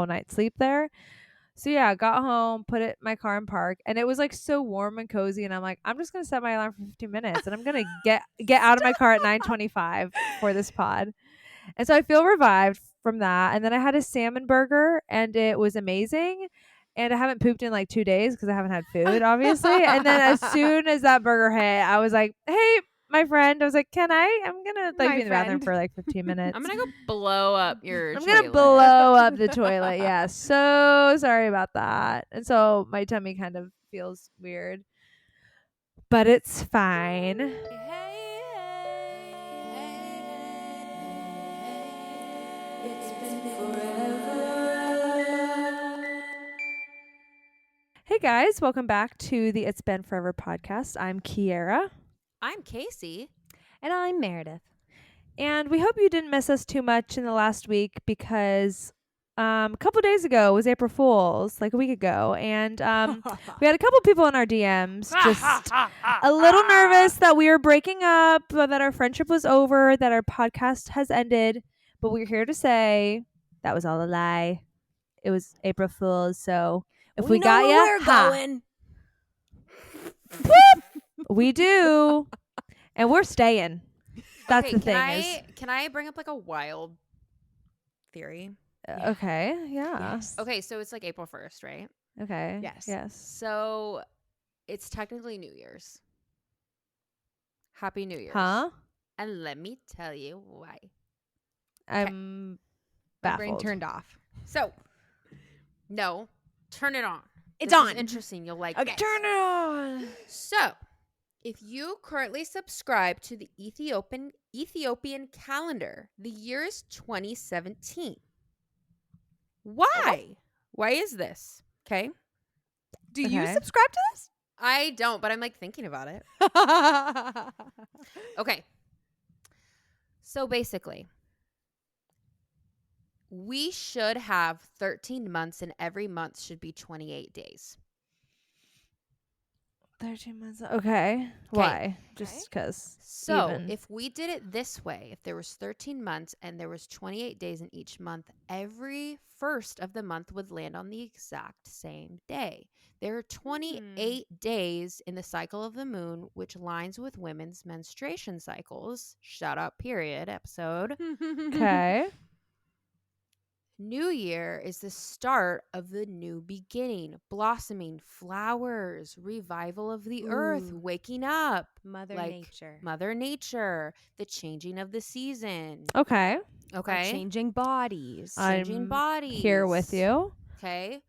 whole night's sleep there. So yeah, got home, put it in my car in park, and it was like so warm and cozy. And I'm like, I'm just gonna set my alarm for 15 minutes, and I'm gonna get out of my car at 9:25 for this pod. And so I feel revived from that. And then I had a salmon burger, and it was amazing. And I haven't pooped in like 2 days because I haven't had food, obviously. And then as soon as that burger hit, I was like, hey, my friend. I was like, I'm gonna like be in the bathroom for like 15 minutes. I'm gonna go blow up your I'm toilet. gonna blow up the toilet. Yeah. So sorry about that. And so my tummy kind of feels weird. But it's fine. Hey guys, welcome back to the It's Been Forever podcast. I'm Kiara. I'm Casey. And I'm Meredith. And we hope you didn't miss us too much in the last week because a couple days ago was April Fool's, like a week ago. And we had a couple people in our DMs just a little nervous that we were breaking up, that our friendship was over, that our podcast has ended. But we're here to say that was all a lie. It was April Fool's, so if we got ya, we're going. We do, and we're staying. That's okay, the thing. Can I bring up like a wild theory? Okay, yeah. Yes. Okay, so it's like April 1st, right? Okay. Yes. Yes. So it's technically New Year's. Happy New Year's. Huh? And let me tell you why. I'm My brain baffled. turned off. So, no, turn it on. It's This on. is interesting. You'll like Okay. it. Turn it on. So, if you currently subscribe to the Ethiopian calendar, the year is 2017. Why? Why is this? Okay. Do you Okay. subscribe to this? I don't, but I'm like thinking about it. Okay. So basically, we should have 13 months and every month should be 28 days. 13 months. Okay. Why? Just because. So Even. if we did it this way, if there was 13 months and there was 28 days in each month, every first of the month would land on the exact same day. There are 28 days in the cycle of the moon, which lines with women's menstruation cycles. Shout out period episode. Okay. New Year is the start of the new beginning, blossoming, flowers, revival of the earth, Ooh. waking up, Mother like Nature. Mother Nature, the changing of the season. Okay. Okay. Or changing bodies. Changing I'm bodies. Here with you. Okay.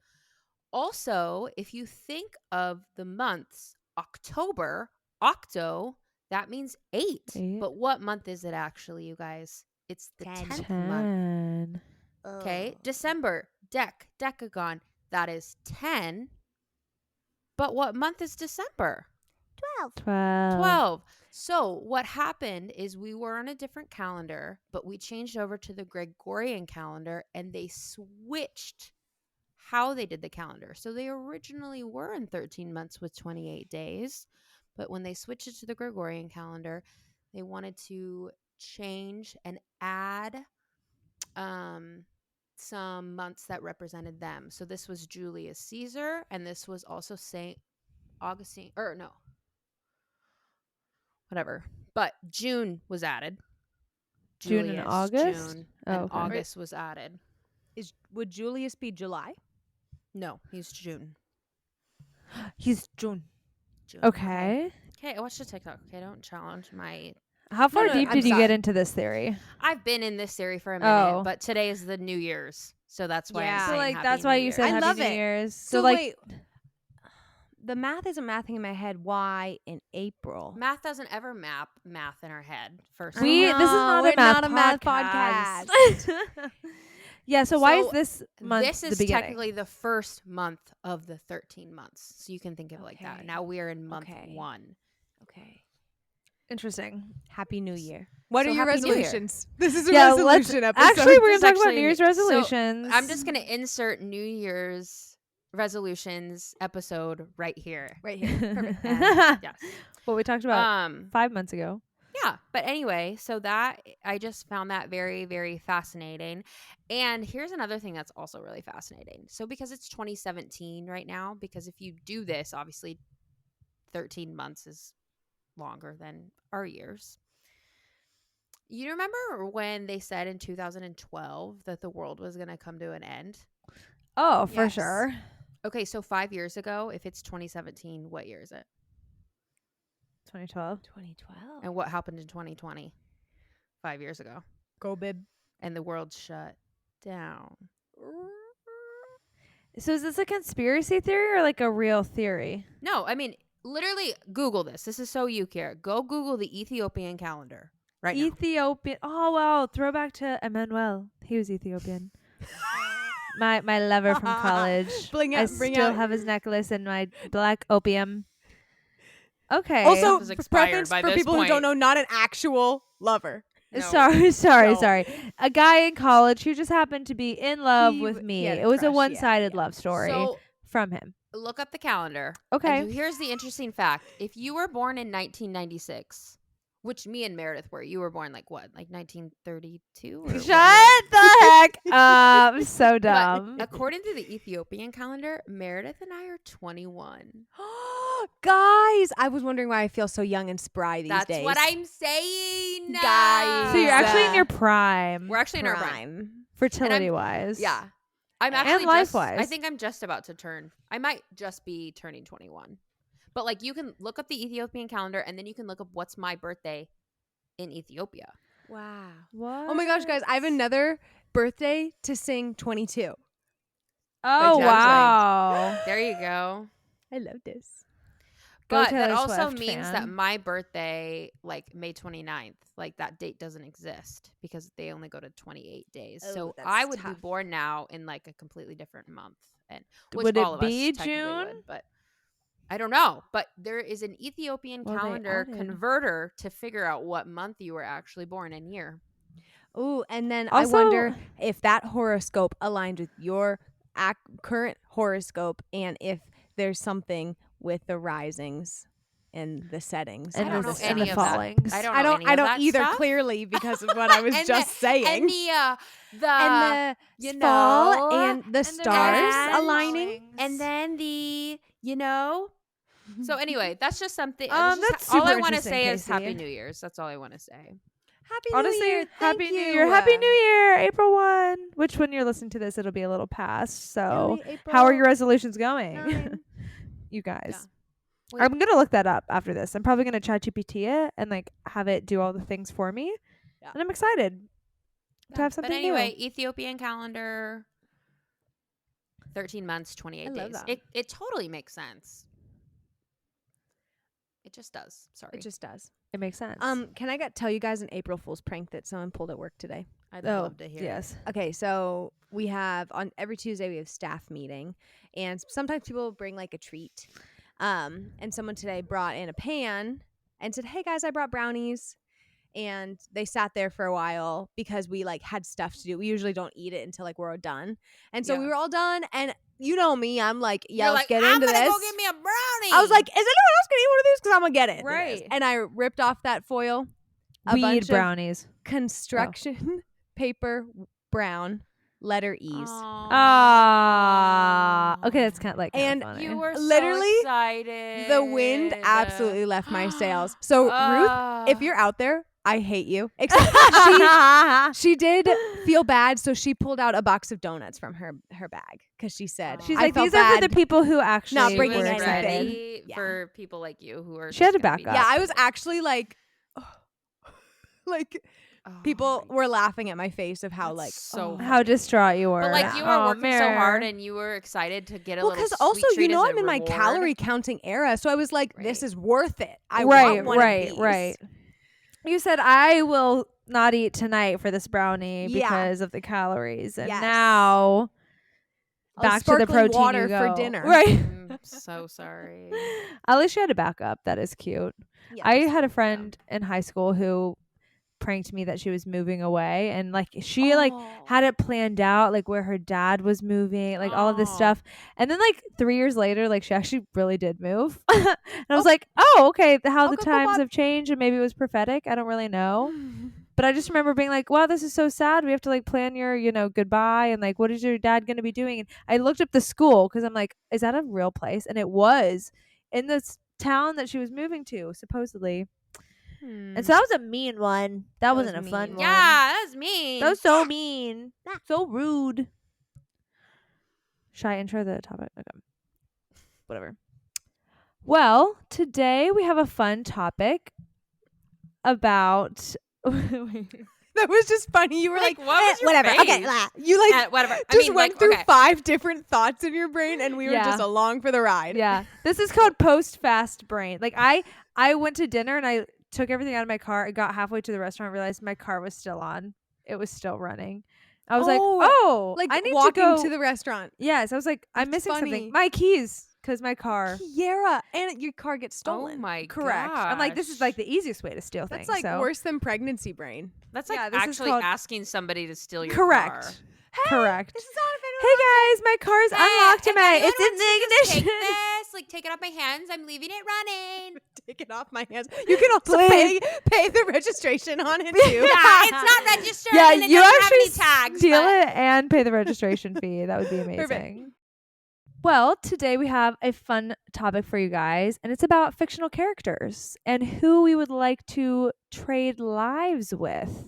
Also, if you think of the months, October, octo, that means 8. Eight. But what month is it actually, you guys? It's the 10. 10th month. 10. Okay. December, decagon, that is 10. But what month is December? 12. 12. So what happened is we were on a different calendar, but we changed over to the Gregorian calendar and they switched how they did the calendar. So they originally were in 13 months with 28 days, but when they switched it to the Gregorian calendar, they wanted to change and add some months that represented them. So this was Julius Caesar, and this was also Saint Augustine, or no, whatever. But June was added. June and August? June, Oh, and okay. August was added. Would Julius be July? No, he's June. He's June. June. Okay. Okay, I watched a TikTok. Okay, don't challenge my. How far no, deep I'm did you sorry. get into this theory? I've been in this theory for a minute, Oh. but today is the New Year's, so that's why Yeah. I'm So, saying like, Happy that's New why you Year. said I Happy love New it. Year's. So, like, wait. The math isn't mathing in my head. Why in April? Math doesn't ever map math in our head. First, of this is all. not we're a math not a math podcast. Yeah, so why is So, this month This the is beginning? technically the first month of the 13 months, so you can think of it like that. Okay. Now we are in month Okay. 1. Okay. Interesting. Happy New Year. What So are your Happy New Year. resolutions? This is a Yeah, resolution episode. Actually, we're This going is to talk about actually New Year's so resolutions. I'm just going to insert New Year's resolutions episode right here. right here. Perfect. And, yes. What we talked about 5 months ago. Yeah, but anyway, so that I just found that very, very fascinating. And here's another thing that's also really fascinating. So because it's 2017 right now, because if you do this, obviously 13 months is longer than our years. You remember when they said in 2012 that the world was going to come to an end? Oh, for Yes. sure. Okay, so 5 years ago, if it's 2017, what year is it? 2012. 2012. And what happened in 2020? 5 years ago. Go, babe. And the world shut down. So is this a conspiracy theory or like a real theory? No, I mean, literally Google this. This is so you, Kiara. Go Google the Ethiopian calendar right now. Ethiopian. Oh wow, throwback to Emmanuel. He was Ethiopian. my lover from college. Bring I out- bring still out- have his necklace and my black opium. Okay. Also, was expired preference by for this people who don't point. know, not an actual lover. No. Sorry. No. A guy in college who just happened to be in love He with w- me. he had a It was crush, a one-sided yeah. love story So from him. look up the calendar. Okay. And here's the interesting fact. If you were born in 1996, which me and Meredith were, you were born like what? Like 1932? Or Shut the heck up. So dumb. But according to the Ethiopian calendar, Meredith and I are 21. Guys, I was wondering why I feel so young and spry these That's days. what I'm saying. Guys. So you're actually in Uh, your prime, We're actually in our prime. fertility-wise. Yeah. I'm And actually life-wise. I think I'm just about to turn. I might just be turning 21. But like you can look up the Ethiopian calendar and then you can look up what's my birthday in Ethiopia. Wow. What? Oh my gosh, guys, I have another birthday to sing 22. Oh, Exactly. wow. There you go. I love this. Go But that Taylor also Swift, means fan. that my birthday, like May 29th, like that date doesn't exist because they only go to 28 days. Oh, So that's I would be tough. born now in like a completely different month. And which Would all it of us be technically June? would, but I don't know. But there is an Ethiopian Well, they calendar added. converter to figure out what month you were actually born and year. Ooh, and then Also- I wonder if that horoscope aligned with your current horoscope and if there's something with the risings and the settings. And I don't of know the any sun. of that. fallings. I don't I know don't any of that either stuff. clearly because of what I was And just saying. And the you know, fall and the stars and- aligning. and then so anyway, that's just something. That's all I super want to interesting, say is Casey. Happy New Year's. That's all I want to say. Happy Honestly, New Year. Happy Thank New you. Year. Happy New Year, April 1. Which when you're listening to this, it'll be a little past. So Really, how are April your resolutions going? 9. You guys. Wait. I'm going to look that up after this. I'm probably going to ChatGPT it and like have it do all the things for me. Yeah. And I'm excited to have But something anyway, new. Ethiopian calendar. 13 months, 28 I love days. that. It totally makes sense. It just does. Sorry. It just does. It makes sense. Can I tell you guys an April Fool's prank that someone pulled at work today? I'd oh, love to hear. yes. Okay, so we have on every Tuesday we have staff meeting, and sometimes people bring like a treat. And someone today brought in a pan and said, "Hey guys, I brought brownies." And they sat there for a while because we like had stuff to do. We usually don't eat it until like we're all done. And so Yeah. we were all done, and you know me, I'm like, yeah, You're let's like, get I'm into gonna this. go get me a brownie. I was like, is anyone else gonna eat one of these? Because I'm gonna get it. Right. And I ripped off that foil. A Weed bunch of brownies. construction paper brown letter E's. Ah. Okay, that's kind of like And funny. you were Literally, so excited. The wind absolutely left my sails. So Ruth, if you're out there, I hate you. Except she did feel bad, so she pulled out a box of donuts from her bag because she said, She's I like, felt these are for the bad. people who actually Not she bringing was were anything. excited. ready Yeah. for people like you who are. She had just to gonna be back up. Yeah, I was actually like, like Oh people my were laughing at my face of how That's like so oh. How distraught you were. But like you were Oh, working so hard Mare. and you were excited to get a well, little because also sweet treat you know as a I'm in my reward. calorie counting era, so I was like, this Right. is worth it. I right, want one right, of these. right. You said I will not eat tonight for this brownie Yeah. because of the calories, and Yes. now A back to the sparkling protein water you go. for dinner. Right. I'm so sorry. At least you had a backup. That is cute. Yes. I had a friend in high school who pranked me that she was moving away, and like she like had it planned out, like where her dad was moving, like all of this stuff. And then like 3 years later, like she actually really did move. And I was like, oh, okay, how the times have changed, and maybe it was prophetic. I don't really know. But I just remember being like, wow, this is so sad. We have to like plan your, goodbye. And like, what is your dad going to be doing? And I looked up the school because I'm like, is that a real place? And it was in this town that she was moving to, supposedly. And so that was a mean one. That wasn't a fun one. Yeah, that was mean. That was so mean. So rude. Should I intro the topic? Okay. Whatever. Well, today we have a fun topic about... That was just funny. You were like, what was your whatever. face? Okay, you like whatever. went through 5 different thoughts in your brain, and we were just along for the ride. Yeah, this is called post-fast brain. Like I went to dinner and I took everything out of my car. I got halfway to the restaurant, realized my car was still on. It was still running. I was like I need walking to go to the restaurant. Yes, I was like, I'm missing funny. something. My keys. Because my car. Kiara, and your car gets stolen. Oh my Correct. gosh. I'm like, this is like the easiest way to steal things. That's like worse than pregnancy brain. That's like this is actually called- asking somebody to steal your Correct. car. Correct. This is not Hey guys, my car's unlocked and it's in the Take ignition. this, like take it off my hands. I'm leaving it running. Take it off my hands. You can also pay the registration on it too. Yeah, it's not registered. Yeah, and it you doesn't have actually any tags. steal but- it and pay the registration fee. That would be amazing. Perfect. Well, today we have a fun topic for you guys, and it's about fictional characters and who we would like to trade lives with.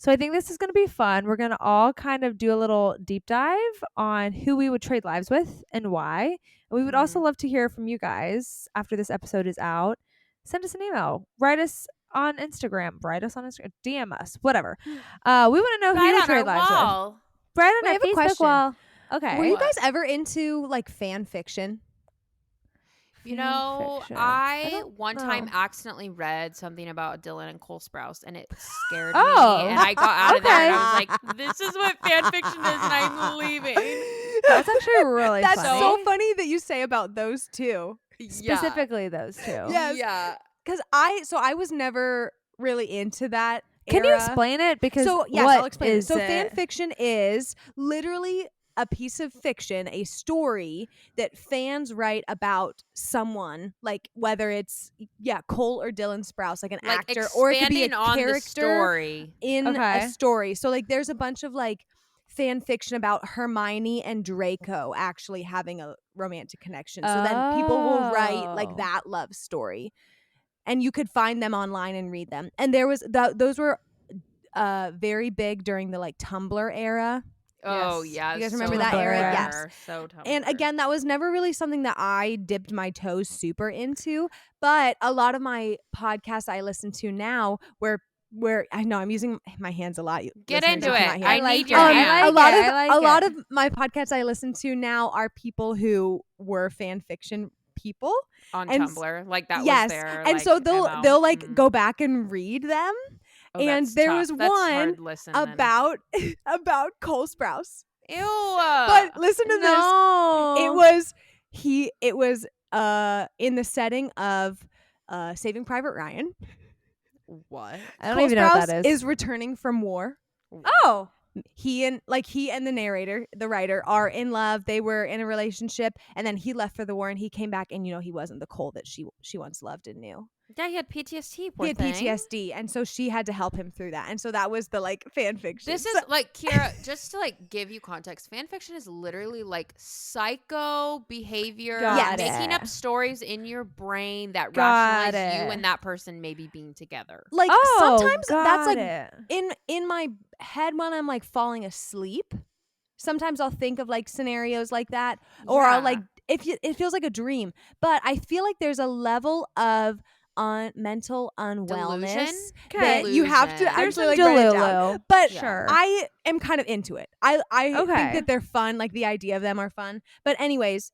So I think this is going to be fun. We're going to all kind of do a little deep dive on who we would trade lives with and why. And we would also love to hear from you guys after this episode is out. Send us an email. Write us on Instagram. DM us. Whatever. We want to know who you would trade lives with. Write on Wait, I our have a Facebook question. wall. Okay. Were you guys ever into like fan fiction? You know, Fiction. I don't one know. time accidentally read something about Dylan and Cole Sprouse, and it scared Oh. me. And I got out of there, and I Okay. was like, "This is what fan fiction is," and I'm leaving. That's actually really That's funny. so funny that you say about those two. Specifically those two. Yes. Yeah. Because I was never really into that. Can you era. explain it? Because Yes, what I'll explain it. is So it? fan fiction is literally a piece of fiction, a story that fans write about someone, like whether it's Cole or Dylan Sprouse, like an Like actor, or it could be a expanding on the character story. in Okay. a story. So like there's a bunch of like fan fiction about Hermione and Draco actually having a romantic connection. So then people will write like Oh. that love story. And you could find them online and read them. And there was those were very big during the like Tumblr era. Oh Yes. yeah, You guys so remember that era? Tumblr. Yes. So Tumblr. And again, that was never really something that I dipped my toes super into. But a lot of my podcasts I listen to now where I know I'm using my hands a lot. Get Listeners, into you it. cannot hear I me. need your I hands. like a lot it. of my podcasts I listen to now are people who were fan fiction people. on and Tumblr, like that yes, was there. and like, so MO. they'll like Mm. go back and read them. Oh, and that's there tough. was That's one hard listening. about Cole Sprouse. Ew. But listen to No. this. It was in the setting of Saving Private Ryan. what? I don't Cole even know what Sprouse that is. returning from war. Oh. He and the narrator, the writer, are in love. They were in a relationship, and then he left for the war, and he came back, and he wasn't the Cole that she once loved and knew. Yeah, he had PTSD. Poor He had thing. PTSD, and so she had to help him through that. And so that was the like fan fiction. This is like Kiara. Just to like give you context, fan fiction is literally like psycho behavior, Got making it. up stories in your brain that Got rationalize you it. and that person maybe being together. like Oh, sometimes that's like it. in my head when I'm like falling asleep. Sometimes I'll think of like scenarios like that, or I'll Yeah. like it feels like a dream. But I feel like there's a level of mental unwellness Delusion? that you have to Delusion. There's actually some like write it down. Delulu. But Sure. I am kind of into it. I Okay. think that they're fun. Like the idea of them are fun. But anyways,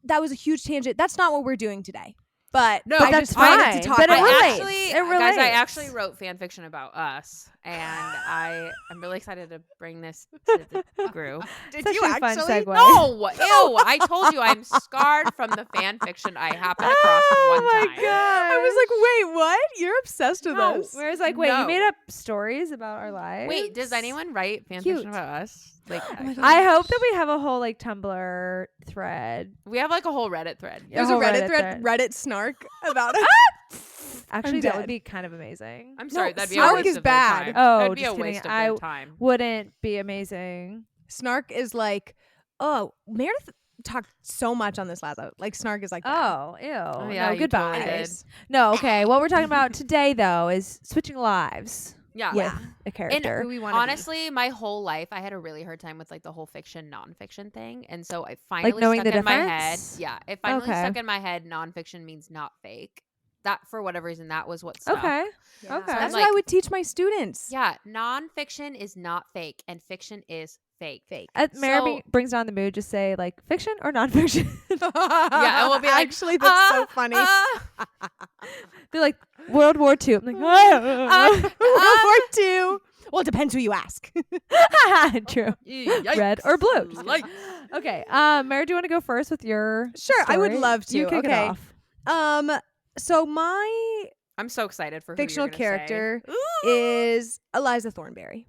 that was a huge tangent. That's not what we're doing today. But No, I that's just wanted fine. to talk But it about relates. Actually, It guys, I relates. actually wrote fan fiction about us. and I'm really excited to bring this to the group. Did Such you a fun actually? segue. No, ew! I told you I'm scarred from the fan fiction I happened across one my time. god! I was like, wait, what? You're obsessed with No. us? Whereas, like, wait, No. you made up stories about our lives? Wait, does anyone write fan Cute. fiction about us? Like, Oh my I hope that we have a whole like Tumblr thread. we have like a whole Reddit thread. There's a whole Reddit thread, Reddit snark about it. Actually, that would dead. be kind of amazing. I'm sorry, No, that'd be snark a waste is of their bad. time. Oh, that'd be just a kidding. waste of I their time. Wouldn't be amazing. Snark is like, oh, Meredith talked so much on this last episode. Like, snark is like, that. Oh, ew. yeah, no, you goodbye. totally did. No, okay. What we're talking about today, though, is switching lives Yeah. with a character. who we want to Honestly, my whole life I had a really hard time with like the whole fiction nonfiction thing, and so I finally knowing stuck the in my head. difference? Yeah, it finally Okay. stuck in my head. Nonfiction means not fake. That for whatever reason, that was what stuck. Okay. Yeah. Okay. That's I'm what I like- would teach my students. Yeah, nonfiction is not fake, and fiction is fake. Fake. Mary brings down the mood. Just say like fiction or nonfiction. Yeah, and we'll be like, actually, that's so funny. They're like World War II. I'm like, World War II. Well, it depends who you ask. true. Yikes. Red or blue. Like, Okay. Mary, do you want to go first with your? Sure, I would story? love to. You kick Okay. it off. So my I'm so excited for fictional who you're gonna character say. is Eliza Thornberry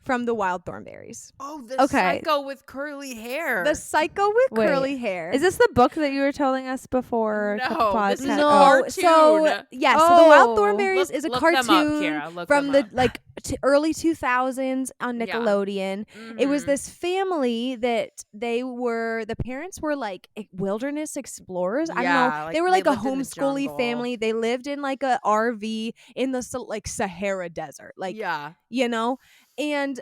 from the Wild Thornberries. Oh, the Okay. psycho with curly hair. The psycho with Wait, curly hair. Is this the book that you were telling us before? a couple No, this is podcasts? a no? cartoon. So yes, so the Wild Oh. Thornberries is a Look cartoon them up, Kiara. Look from them the up. early 2000s on Yeah. Nickelodeon. It was Mhm. this family that the parents were like wilderness explorers. I don't Yeah, know. like, They were they like a lived in the homeschooly jungle. family. They lived in like a RV in the like Sahara Desert. Like, yeah. you know? And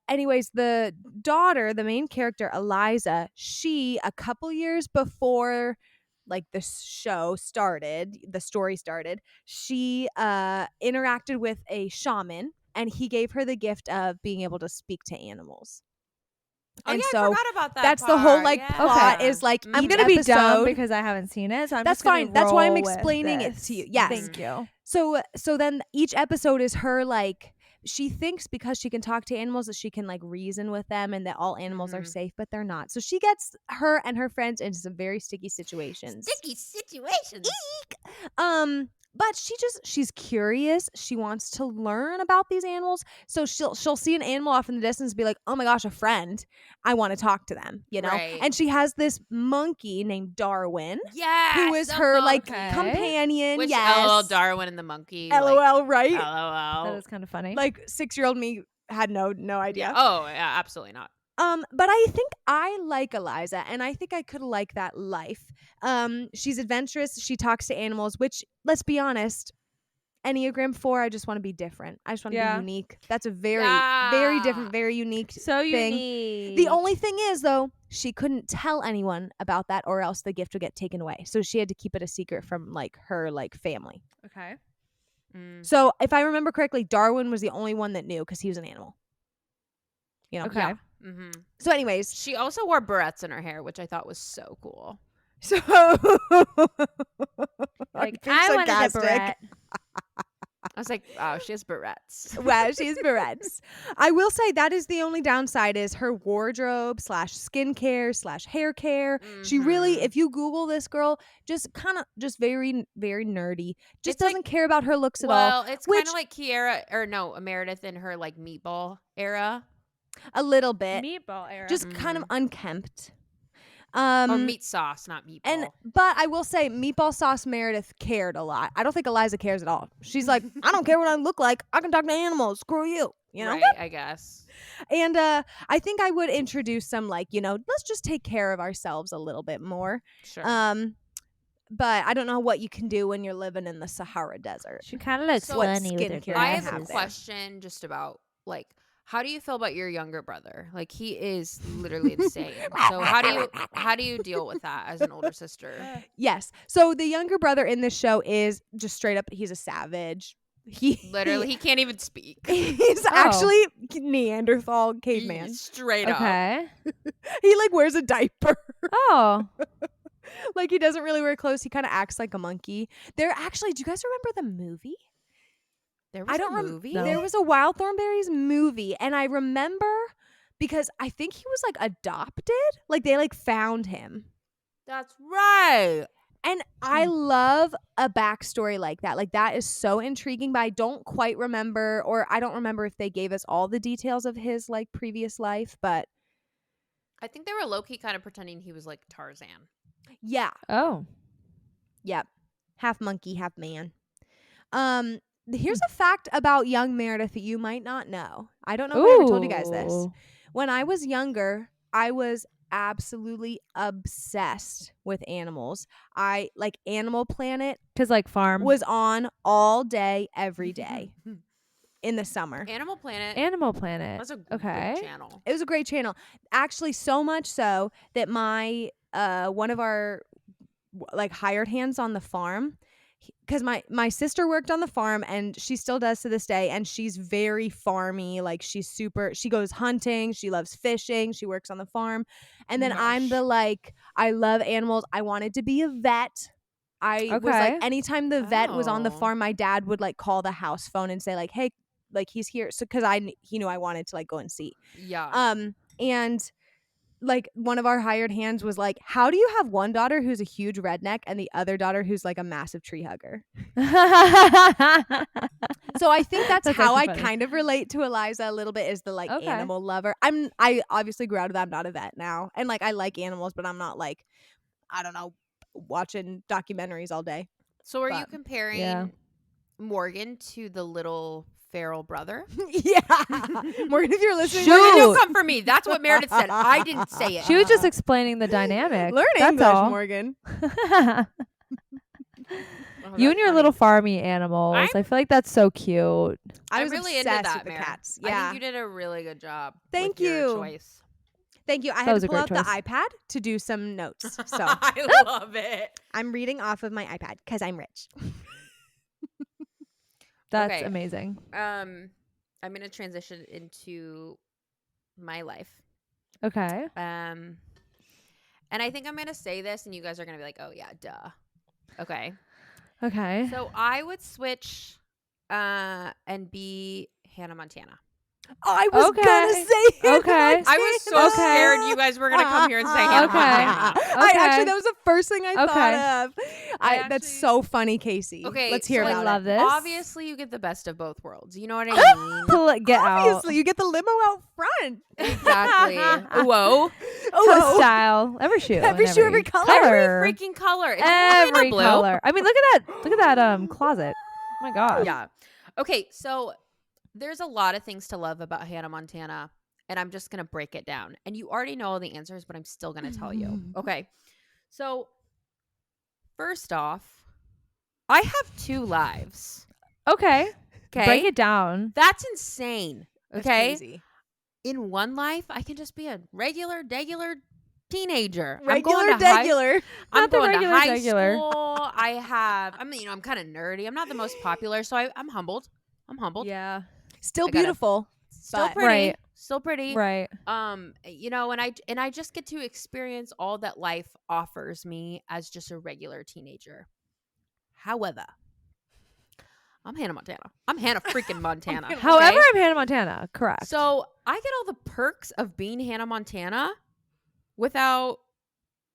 anyways, the daughter, the main character, Eliza, she a couple years before like the show started, the story started, she interacted with a shaman and he gave her the gift of being able to speak to animals. Oh, And yeah, so I forgot about that. that's the whole part. like Yeah. plot is like I'm each gonna be dumb episode- because I haven't seen it. So I'm That's just gonna fine. That's why I'm roll with explaining it this. to you. Yes. Thank you. So then each episode is her like she thinks because she can talk to animals that she can like reason with them and that all animals are Mhm. safe, but they're not. So she gets her and her friends into some very sticky situations. Sticky situations. But she's curious. She wants to learn about these animals. So she'll see an animal off in the distance and be like, "Oh my gosh, a friend. I want to talk to them," you know? Right. And she has this monkey named Darwin Yeah. who is her like monkey. companion. Which yes. LOL Darwin and the monkey. LOL, right? LOL. That is kind of funny. Like 6-year-old me had no idea. Yeah. Oh, yeah, absolutely not. But I think I like Eliza and I think I could like that life. She's adventurous, she talks to animals, which let's be honest, Enneagram 4, I just want to be different. I just want to Yeah. be unique. That's a very different, very unique so thing. unique. The only thing is though, she couldn't tell anyone about that or else the gift would get taken away. So she had to keep it a secret from like her like family. Okay. Mm. So if I remember correctly, Darwin was the only one that knew because he was an animal. You know. Okay. Yeah. Mm-hmm. So anyways, She also wore barrettes in her hair, which I thought was so cool. so Like being I wanted a sarcastic. barrette. I was like, wow, she has barrettes. Well, she's barrettes. I will say that is the only downside is her wardrobe / skincare / hair care. She really, Mhm. if you Google this girl, just very, very nerdy. Just It's like- doesn't care about her looks at all. Well, it's kind which- of like Kiara, or no, Meredith in her like meatball era. A little bit. Meatball era. Just kind of unkempt. Or meat sauce, not meatball. But I will say Meatball Sauce Meredith cared a lot. I don't think Eliza cares at all. She's like, I don't care what I look like. I can talk to animals. Screw you. You know? Right, I guess. And I think I would introduce some like, let's just take care of ourselves a little bit more. Sure. But I don't know what you can do when you're living in the Sahara Desert. she kind of looks So funny with her skincare I glasses. have a there. question just about like how do you feel about your younger brother? Like he is literally the same. So how do you deal with that as an older sister? Yes. So the younger brother in this show is just straight up, he's a savage. He Literally, he can't even speak. he's actually Neanderthal caveman. Straight up. Okay. He like wears a diaper. Oh. Like he doesn't really wear clothes. He kind of acts like a monkey. Do you guys remember the movie? There was I don't a remember. movie. No. There was a Wild Thornberrys movie, and I remember because I think he was like adopted. Like they like found him. That's right. And I love a backstory like that. Like that is so intriguing, but I don't quite remember, or I don't remember if they gave us all the details of his like previous life, but I think they were low-key kind of pretending he was like Tarzan. yeah. Oh. Yep. Half monkey, half man. Here's a fact about young Meredith that you might not know. I don't know if I ever told you guys this. Ooh. When I was younger, I was absolutely obsessed with animals. I like Animal Planet 'Cause like farm. was on all day, every day in the summer. Animal Planet. Animal Planet. That's a Okay. good channel. It was a great channel. Actually, so much so that my one of our like hired hands on the farm, because my sister worked on the farm and she still does to this day, and she's very farmy. Like she goes hunting, she loves fishing, she works on the farm. And then I'm the like, I love animals. I wanted to be a vet. I was like, Okay. anytime the vet was on the Oh. farm, my dad would like call the house phone and say like, hey, like he's here. So because he knew I wanted to like go and see. Yeah. And like one of our hired hands was like, how do you have one daughter who's a huge redneck and the other daughter who's like a massive tree hugger? So I think that's how I actually funny. kind of relate to Eliza a little bit, is the like Okay. animal lover. I obviously grew out of that. I'm not a vet now. And like I like animals, but I'm not like, I don't know, watching documentaries all day. So are you but- comparing Yeah. Morgan to the little feral brother? Yeah. Morgan, if you're listening, Shoot. Morgan, don't come for me. That's what Meredith said. I didn't say it. She was just explaining the dynamic. learn That's English, all. Morgan. Oh, You that's and your funny. little farmy animals. I'm- I feel like that's so cute. I I'm was really obsessed into that, with the Mary. cats. I Yeah. think you did a really good job. Thank with your you. choice. Thank you. I That had was to a pull out great the choice. iPad to do some notes. So I love it. I'm reading off of my iPad because I'm rich. That's Okay. amazing. I'm gonna transition into my life. Okay. And I think I'm gonna say this, and you guys are gonna be like, "Oh yeah, duh." Okay. Okay. So I would switch, and be Hannah Montana. I was Okay. gonna say Hannah Okay. Montana. I was so Okay. scared you guys were gonna come here and say Hannah Okay. Montana. I Okay. actually, that was the first thing I Okay. thought of. I That's actually- so funny, Casey. Okay, let's hear so, about I love it. this. Obviously, you get the best of both worlds. You know what I mean? Get out. Obviously, you get the limo out front. Exactly. Whoa. Oh, Style. Every shoe. Every and shoe, every color. Every freaking color. It's Every every blue. color. I mean, look at that. Look at that closet. Oh my god. Yeah. Okay, so there's a lot of things to love about Hannah Montana, and I'm just going to break it down. And you already know all the answers, but I'm still going to tell you. Okay. So, first off, I have 2 lives. Okay. Okay. Break it down. That's insane. That's Okay. crazy. In one life, I can just be a regular teenager. Regular, I'm going to high, degular. I'm Not the going to regular high degular. school. I'm kind of nerdy. I'm not the most popular, so I'm humbled. Yeah. Still I gotta- beautiful. Still But- pretty. Right. Still pretty. Right. And I just get to experience all that life offers me as just a regular teenager. However, I'm Hannah Montana. I'm Hannah freaking Montana. Hannah However, okay? I'm Hannah Montana. Correct. So I get all the perks of being Hannah Montana without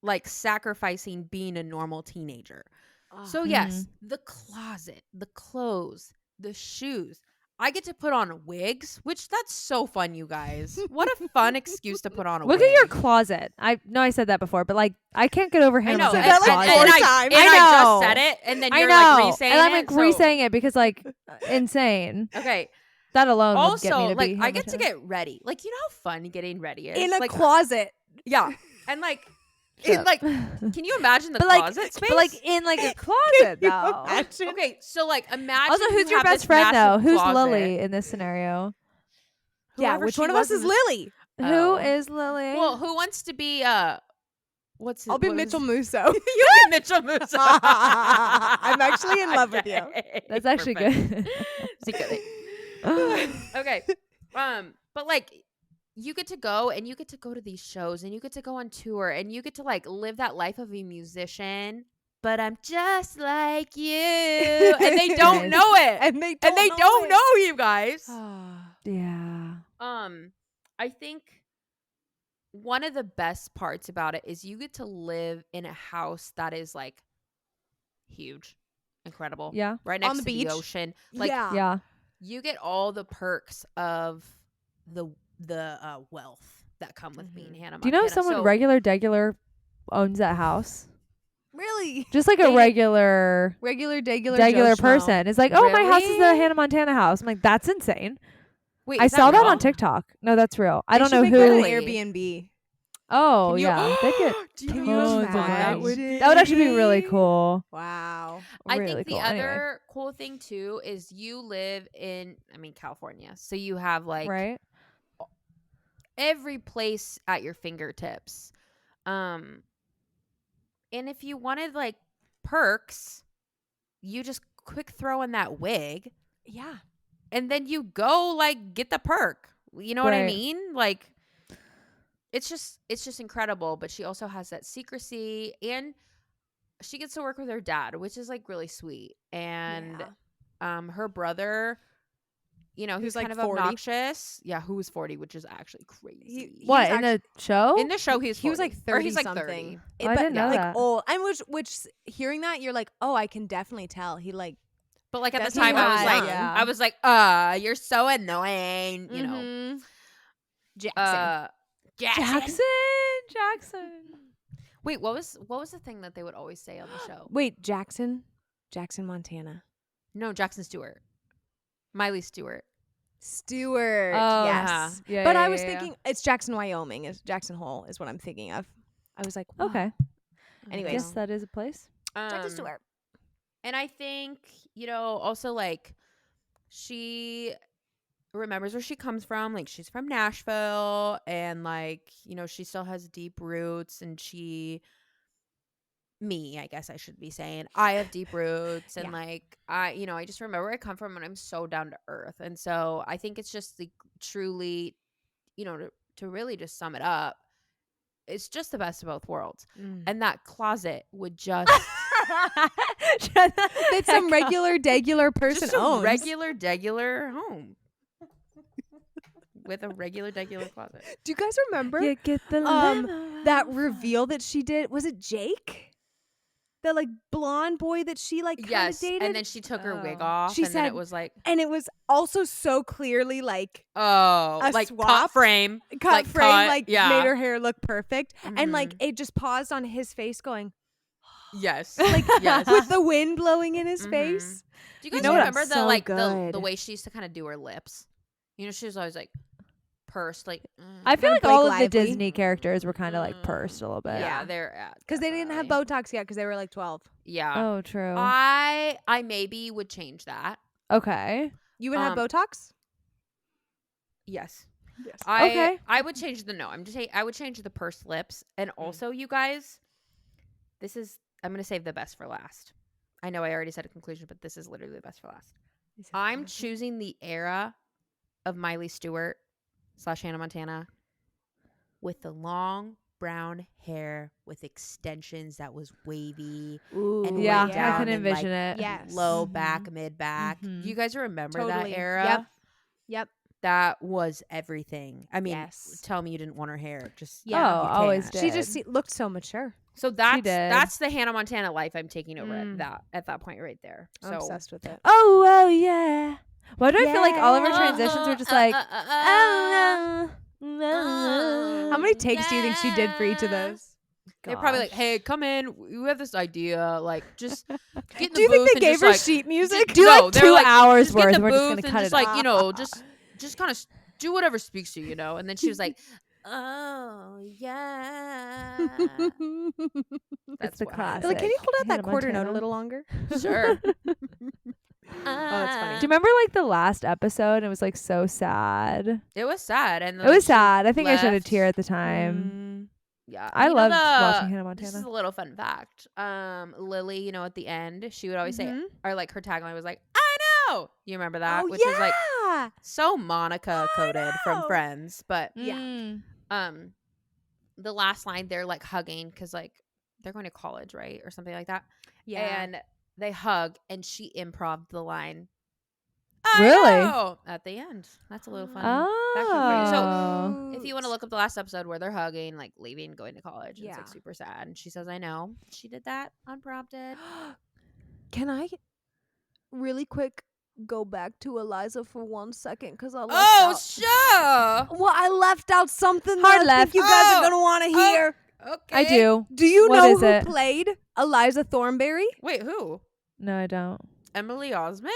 like sacrificing being a normal teenager. So yes, the closet, the clothes, the shoes. I get to put on wigs, which that's so fun, you guys. What a fun excuse to put on a wig. Look at your closet. I know I said that before, but like I can't get over I Hannah know. Said Montana's that, like, closet. four I times. I know. just said it, and then I you're know. like re-saying and I'm it. like so- re-saying it because like insane. Okay. That alone would get me Also, to like be I Hannah get to Montana. get ready. Like you know how fun getting ready is In a like, closet. Yeah, and like, Shut like, can you imagine the but like, closet space? but like in like a closet you though. imagine? okay, so like imagine. Also, who's you your have best this friend though? massive Who's closet. Lily in this scenario? Yeah, Whoever which she one of was us is in this- Lily? Oh. Who is Lily? Well, who wants to be what's it? I'll be what Mitchell was- Musso. You be Mitchell Musso. I'm actually in love with you. Okay, That's actually perfect. good. Secretly. Okay. But like you get to go and you get to go to these shows and you get to go on tour and you get to like live that life of a musician but I'm just like you. And they don't know it. And they And they don't know, you guys. Yeah. I think one of the best parts about it is you get to live in a house that is like huge, incredible, Yeah. right next On the to beach? the ocean. Like Yeah. you get all the perks of the wealth that come with being Hannah Montana. Do you know someone regular degular owns that house? Really? Just like a regular Regular Joe person. It's like, oh, my house is the Really? Hannah Montana house. I'm like, that's insane. Wait, I is saw that real? on TikTok. No, that's real. I They don't should know make that who. an Airbnb. Oh, Can you- yeah. They'd get Do you Can know you how tons of fun that money. would be? That would actually be really cool. Wow. I Really think the cool. other Anyway, cool thing too is you live in, California. So you have like right? every place at your fingertips. And if you wanted like perks, you just quick throw in that wig Yeah. and then you go like get the perk. You know what I Right. mean? Like it's just incredible, but she also has that secrecy and she gets to work with her dad, which is like really sweet. And her brother, he's Who's, like, kind of 40? obnoxious. Yeah, who was 40, which is actually crazy. He What, was in the show? In the show, he was 40. He was like 30 or he's like something. 30. I didn't know like that. old. And which hearing that you're like, oh, I can definitely tell. He like But like at the That's time, I was not like, young. you're so annoying. You know, mhm. Jackson. Jackson. Wait, what was the thing that they would always say on the show? Wait, Jackson, Montana. No, Jackson Stewart, Miley Stewart. Stewart. Oh, yes. Yeah, But yeah, I was yeah, yeah. thinking it's Jackson, Wyoming. It's Jackson Hole is what I'm thinking of. I was like, wow. Okay. Anyways. Guess that is a place. Jackson Stewart. And I think, also like she remembers where she comes from. Like she's from Nashville and like, she still has deep roots and I guess I should be saying I have deep roots and Yeah. like I just remember where I come from and I'm so down to earth. And so I think it's just like truly, to really just sum it up, it's just the best of both worlds. And that closet would just That some regular person just a owns. regular degular home with a regular degular closet. Do you guys remember You get the that reveal that she did? Was it Jake? The like blonde boy that she like kind of dated? And then she took her wig Oh. off. She and then said- it was like, And it was also so clearly like oh, A like swap? cut frame. cut frame, yeah. made her hair look perfect. And like Mhm. it just paused on his face going Yes. like yes. with the wind blowing in his Mhm. face. Do you guys know what? remember So the good. way she used to kind of do her lips? She was always like pursed, like. I feel Kinda like all Blake of the Lively. Disney characters were kind of like pursed a little bit. Yeah, Yeah. they're Because they didn't have definitely. Botox yet because they were like 12. Yeah. Oh, true. I maybe would change that. Okay. You would have Um, Botox? Yes. Yes. Okay. I would change I'm just saying I would change the pursed lips. And also, you guys, I'm going to save the best for last. I know I already said a conclusion, but this is literally the best for last. I'm choosing the era of Miley Stewart / Hannah Montana with the long brown hair with extensions that was wavy Ooh, and Yeah, went I down can and, envision like, it. Yes. low Mhm. back, mid back. Mhm. Do you guys remember Totally. that era? Yep. That was everything. I mean, Yes. tell me you didn't want her hair. Just Yeah. Oh, you always can't. She just did. looked so mature. So did. that's the Hannah Montana life I'm taking over Mm. at that point right there. I'm So obsessed with it. Oh, yeah. Why do I feel like all of our transitions were just like, How many takes do you think she did for each of those? They're probably like, gosh. "Hey, come in. We have this idea. Like, just get in the Do you think booth they and gave just, her like, sheet music? Do No, like they were 2 like, hours just get worth. in the We're just booth gonna and cut just it. like out. just kind of do whatever speaks to you, And then she was like, "Oh yeah." That's the what happened. classic. Like, can you hold out Hannah that quarter note a Montana. little longer? Sure. that's funny. Do you remember like the last episode? It was like so sad. It was sad, and It was she sad. I think I shed a left. tear at the time. Yeah, I You know loved watching Hannah This is Montana. a little fun fact. Lily, at the end, she would always say, Mhm. or like her tagline was like, "I know." You remember that? Oh, Which was like yeah. so Monica coded from know. Friends. But Yeah. Mm. the last line they're like hugging because like they're going to college, right? Or something like that. Yeah. And they hug, and she improv'd the line. Really? I know! At the end. That's a little fun fact for you. So Oh. if you want to look up the last episode where they're hugging, like leaving, going to college, it's Yeah. like super sad. And she says, I know. She did that unprompted. Can I really quick go back to Eliza for 1 second? Because I left Oh, out. sure. Well, I left out something Hard that I left. think you guys are Oh. going to want to hear. Okay. I do. Do you What know is who it? played Eliza Thornberry? Wait, who? No, I don't. Emily Osment?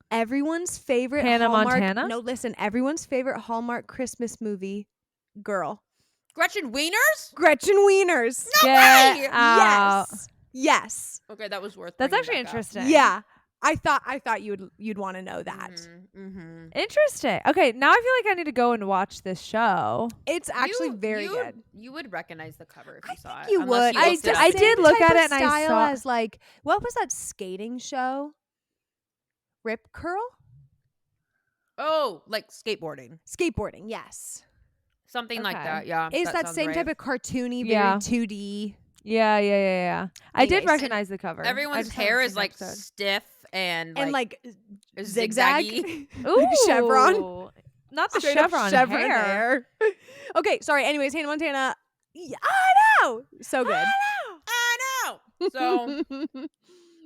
Everyone's favorite Hannah Hallmark. Montana? No, listen. Everyone's favorite Hallmark Christmas movie girl. Gretchen Wieners? Gretchen Wieners. No Get way! out. Yes. Yes. Okay, that was worth. That's bringing actually back up. interesting. Yeah. I thought you'd want to know that. Mm-hmm. Interesting. Okay, now I feel like I need to go and watch this show. It's actually very good. You would recognize the cover if you saw it. You unless would. you looked it up. I did look at it and I style saw- as like what was that skating show? Rip Curl? Oh, like skateboarding, Skateboarding, yes. something like Okay. that. Yeah, Is that sounds same right. type of cartoony, very Yeah. 2D? Yeah. I did Anyways, recognize the cover. I Everyone's just haven't hair seen is the like episode. stiff and And like zigzaggy. zigzag, Ooh, like chevron. Not the Straight up chevron, hair. Okay, sorry. Anyways, Hannah Montana. Yeah, I know. So good. I know. So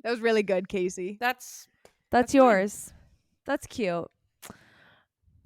That was really good, Casey. that's That's fine. yours. That's cute.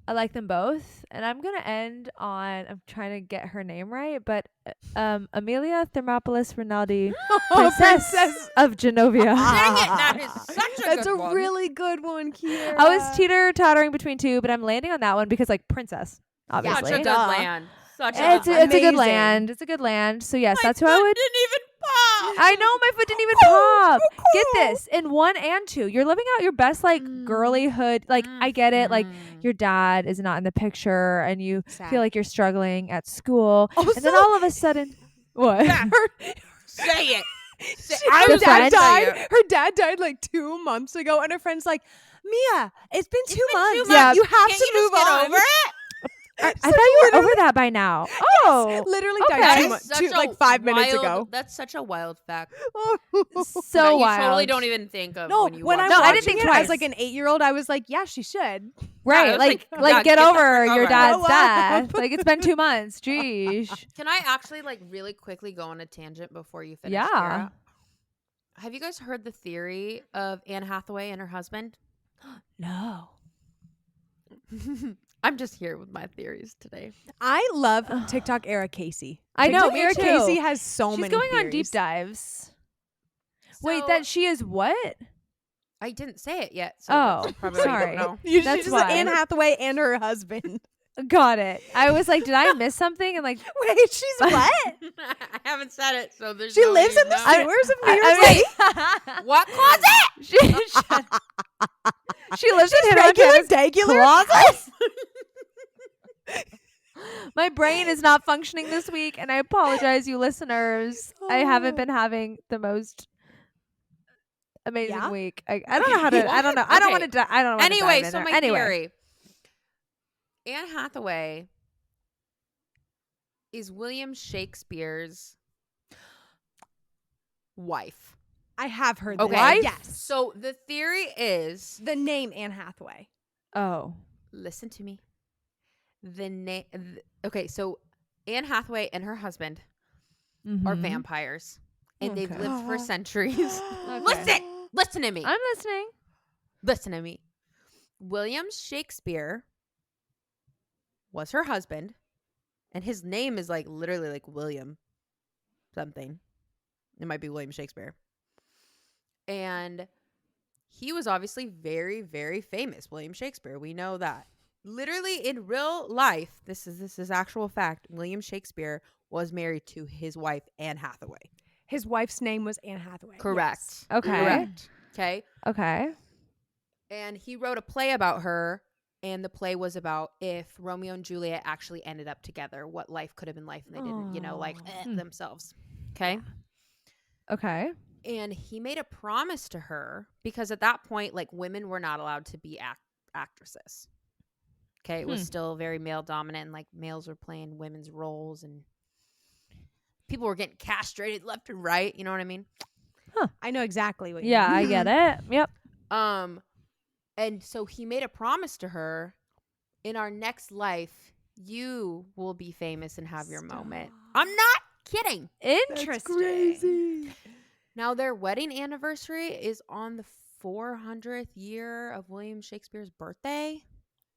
I like them both, and I'm gonna end on. I'm trying to get her name right, but Amelia Thermopolis Rinaldi, Princess of Genovia. dang it. That is such a That's good a one. really good one, Kiara. I was teeter-tottering between two, but I'm landing on that one because, like, princess, obviously. Such a good Duh. land. Such a It's good a, land. it's a good Amazing. land. It's a good land. So yes, My that's who I foot would. didn't even pop. I know my foot didn't even pop. Get this in 1 and 2. You're living out your best like girlyhood. Like I get it. Like your dad is not in the picture, and you feel like you're struggling at school, and then Also- all of a sudden, what? Say it. Her was dad gonna say died. Her dad died like 2 months ago, and her friend's like, "Mia, it's been 2 months. Yeah. You have Can't to you move just get on." over it? I thought you were over that by now. Oh, Literally Okay. died That 2 is months, Such a like 5 minutes wild- ago. That's such a wild fact. so that you wild. totally don't even think of No, when you when watch I'm No, I watching didn't think it twice. as like an 8-year-old, I was like, "Yeah, she should." Right, I was like like, like yeah, get get the over frick your over it. dad's Grow up. death. Like it's been 2 months. Jeez. Can I actually like really quickly go on a tangent before you finish? Yeah. Kiara? Have you guys heard the theory of Anne Hathaway and her husband? No. I'm just here with my theories today. I love TikTok era Casey. I know, TikTok me era too. Casey has so She's many going on theories. deep dives. Wait, So- that she is what? I didn't say it yet. So Oh, that's probably why you sorry. don't know. You That's just why. Anne Hathaway and her husband. Got it. I was like, did I miss something? And like, Wait, she's what? I haven't said it, so there's She no way lives you in the know. sewers of New York City. What closet? she lives in Hannah Regular, Montana's degular. closet. My brain is not functioning this week, and I apologize, you listeners. I haven't been having the most amazing Yeah? week. I don't know how to. I don't know. I don't want to. I don't know. Anyway, so my theory. Anne Hathaway is William Shakespeare's wife. I have heard Okay. that. Yes. So the theory is, The name Anne Hathaway. Oh, listen to me. Okay, so Anne Hathaway and her husband are Mhm. vampires, and they've Okay. lived for centuries. Okay. Listen to me. I'm listening. Listen to me. William Shakespeare was her husband, and his name is like literally like William something. It might be William Shakespeare. And he was obviously very, very famous, William Shakespeare. We know that. Literally in real life, this is actual fact. William Shakespeare was married to his wife, Anne Hathaway. His wife's name was Anne Hathaway. Correct. Yes. Okay. Correct. Okay. Okay. And he wrote a play about her, and the play was about if Romeo and Juliet actually ended up together, what life could have been life, and they didn't, themselves. Okay. Okay. And he made a promise to her because at that point, like, women were not allowed to be actresses. Okay. It was still very male dominant, and like males were playing women's roles. And people were getting castrated left and right. You know what I mean? I know exactly what you Yeah, mean. I get it. Yep. And so he made a promise to her, in our next life, you will be famous and have your moment. I'm not kidding. Interesting. Now, their wedding anniversary is on the 400th year of William Shakespeare's birthday.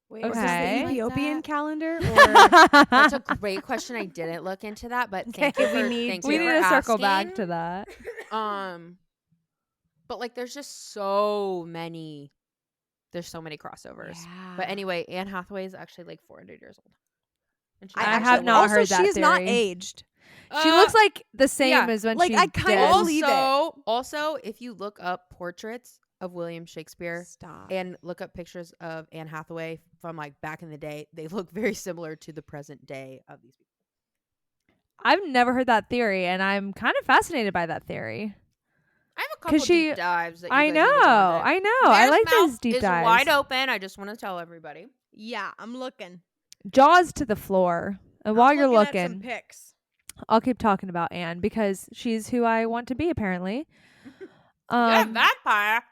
Wait, is this Okay. the Ethiopian Like that. calendar? Or That's a great question. I didn't look into that, but thank you Okay, for, we need thank We you need for to circle back asking. to that. But like, there's so many crossovers. But anyway, Anne Hathaway is actually like 400 years old. And she's I actually have not like- also, heard that she's not theory. aged. She looks like the same yeah, as when like, she I kinda did. believe it. Also, if you look up portraits of William Shakespeare Stop. and look up pictures of Anne Hathaway from like back in the day, they look very similar to the present day of these people. I've never heard that theory, and I'm kind of fascinated by that theory. I have a couple she- deep dives that you I guys know, need to go into. I know. I Bear's like those mouth deep is dives. wide open. I just want to tell everybody. Yeah, I'm looking. Jaws to the floor. And while you're at some looking, pics. I'll keep talking about Anne because she's who I want to be, apparently. You're a vampire.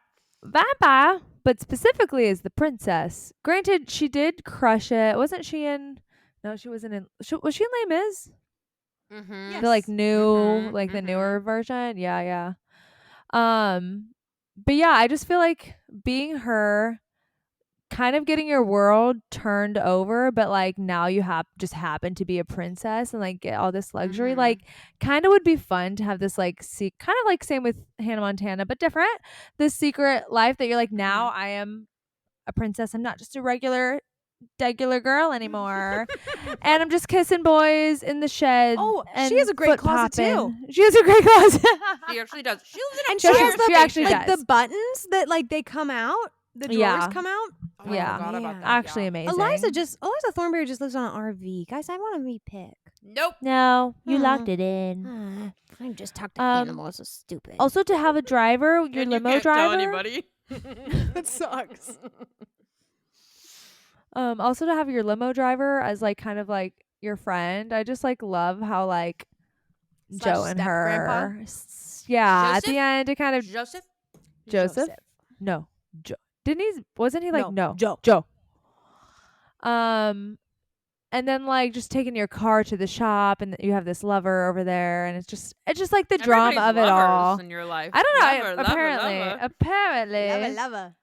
Vampire, but specifically as the princess. Granted, she did crush it. Wasn't she in? No, she wasn't in. Was she in Les Mis? Mm-hmm. Yes. The like new, Mhm, like the mhm. newer version. Yeah, yeah. But yeah, I just feel like being her, kind of getting your world turned over, but like now you have just happen to be a princess and like get all this luxury. Mhm. Like, kind of would be fun to have this like kind of like same with Hannah Montana, but different. This secret life that you're like, now I am a princess. I'm not just a regular girl anymore. And I'm just kissing boys in the shed. Oh, and she has a great foot closet, too. popping. She has a great closet. She actually does. She lives in a And She she actually- has the, she actually like does. the buttons that like they come out. The drawers Yeah. come out. Oh, Yeah. I forgot about Man. that. Actually yeah. amazing. Eliza Thornberry just lives on an RV. Guys, I want to repick. Nope. No, you Oh. locked it in. I just talked to animals. It's stupid. Also, to have a driver, your And you limo can't tell driver. anybody. That sucks. Also to have your limo driver as like kind of like your friend. I just like love how like Slash Joe and step her. grandpa? Yeah, at Joseph? the end, it kind of Joseph? no, Joe. Didn't he? Wasn't he like no? Joe. And then like just taking your car to the shop, and you have this lover over there, and it's just like the drama of it all. In your life. I don't know. Lover, Apparently, apparently, Lover.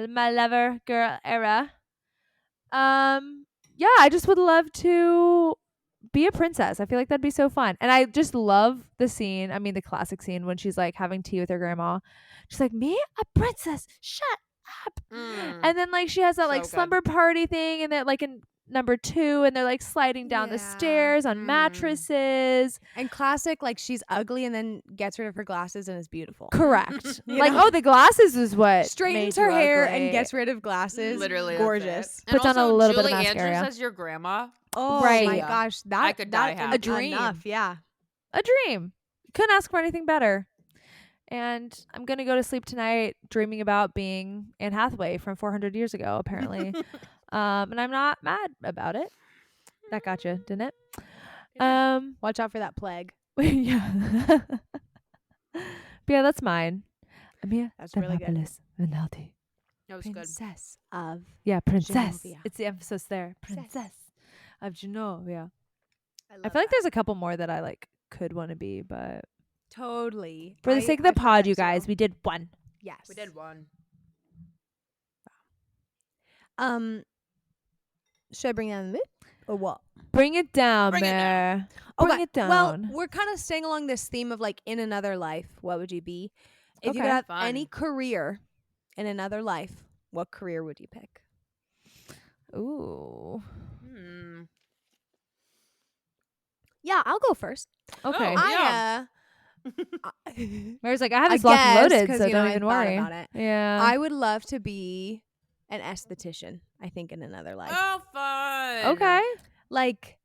my lover girl era. Yeah, I just would love to be a princess. I feel like that'd be so fun. And I just love the scene. I mean, the classic scene when she's like having tea with her grandma. She's like, "Me, a princess? Shut up." And then like she has that like So good. slumber party thing, and then like in number 2, and they're like sliding down the Yeah. stairs on Mm. mattresses. And classic, like she's ugly and then gets rid of her glasses and is beautiful. Correct. You Like, know? oh, the glasses is what Straightens made her you hair ugly. and gets rid of glasses. Literally, gorgeous. And Puts on a also, little bit of Julie mascara. Andrews as your grandma. Oh Right. my Yeah. gosh, that I could die that happy. a dream. Enough, yeah. a dream. Couldn't ask for anything better. And I'm gonna go to sleep tonight dreaming about being Anne Hathaway from 400 years ago, apparently. And I'm not mad about it. That got you, didn't it? Watch out for that plague. Yeah. But yeah, that's mine. Amia That's really good. Thermopolis Venaldi. That was good. Princess of Yeah, princess. Genovia. It's the emphasis there. Princess. Princess of Genovia. I I feel like there's a couple more that I like could want to be, but totally for the sake of the I pod, you think guys, so. we did one. Yes. We did one. Should I bring down the mood or what? Bring it down, Bring it down. Mare. Bring Okay, it down. Well, we're kind of staying along this theme of like in another life, what would you be? If you Okay. could have Fun. any career in another life, what career would you pick? Ooh. Hmm. Yeah, I'll go first. Okay. Oh, I Mare's like, I have I this locked and guess, loaded, 'cause, so you know, don't I even thought worry. about it. Yeah. I would love to be an esthetician, I think, in another life. Oh, fun. Okay. Like